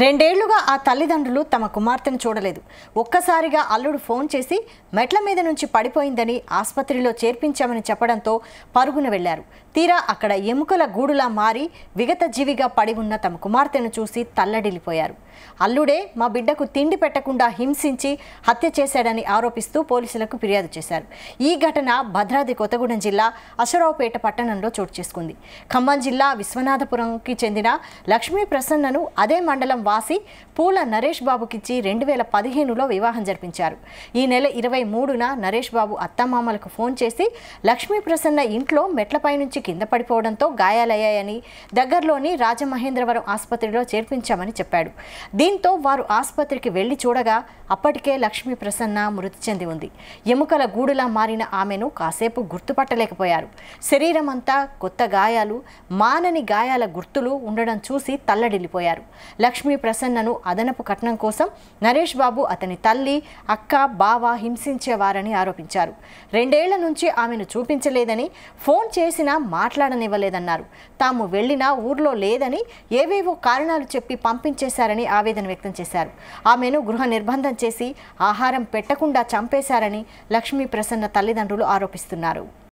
రెండేళ్లుగా ఆ తల్లిదండ్రులు తమ కుమార్తెను చూడలేదు. ఒక్కసారిగా అల్లుడు ఫోన్ చేసి మెట్ల మీద నుంచి పడిపోయిందని ఆసుపత్రిలో చేర్పించామని చెప్పడంతో పరుగున వెళ్లారు. తీరా అక్కడ ఎముకల గూడులా మారి విగత జీవిగా పడి ఉన్న తమ కుమార్తెను చూసి తల్లడిల్లిపోయారు. అల్లుడే మా బిడ్డకు తిండి పెట్టకుండా హింసించి హత్య చేశాడని ఆరోపిస్తూ పోలీసులకు ఫిర్యాదు చేశారు. ఈ ఘటన భద్రాద్రి కొత్తగూడెం జిల్లా అశ్వరావుపేట పట్టణంలో చోటు చేసుకుంది. ఖమ్మం జిల్లా విశ్వనాథపురంకి చెందిన లక్ష్మీ ప్రసన్నను అదే మండలం వాసి పూల నరేష్ బాబుకిచ్చి 2015లో వివాహం జరిపించారు. ఈ నెల 23న నరేష్ బాబు అత్తమామలకు ఫోన్ చేసి లక్ష్మీ ప్రసన్న ఇంట్లో మెట్లపై నుంచి కింద పడిపోవడంతో గాయాలయ్యాయని దగ్గరలోని రాజమహేంద్రవరం ఆసుపత్రిలో చేర్పించామని చెప్పాడు. దీంతో వారు ఆసుపత్రికి వెళ్లి చూడగా అప్పటికే లక్ష్మీ ప్రసన్న మృతి చెంది ఉంది. ఎముకల గూడులా మారిన ఆమెను కాసేపు గుర్తుపట్టలేకపోయారు. శరీరం అంతా కొత్త గాయాలు, మానని గాయాల గుర్తులు ఉండడం చూసి తల్లడిల్లిపోయారు. లక్ష్మీ ప్రసన్నను అదనపు కట్నం కోసం నరేష్ బాబు, అతని తల్లి, అక్క, బావ హింసించేవారని ఆరోపించారు. 2 ఏళ్ల నుంచి ఆమెను చూపించలేదని, ఫోన్ చేసినా మాట్లాడనివ్వలేదన్నారు. తాము వెళ్లినా ఊర్లో లేదని ఏవేవో కారణాలు చెప్పి పంపించేశారని ఆవేదన వ్యక్తం చేశారు. ఆమెను గృహ నిర్బంధం చేసి ఆహారం పెట్టకుండా చంపేశారని లక్ష్మీ ప్రసన్న తల్లిదండ్రులు ఆరోపిస్తున్నారు.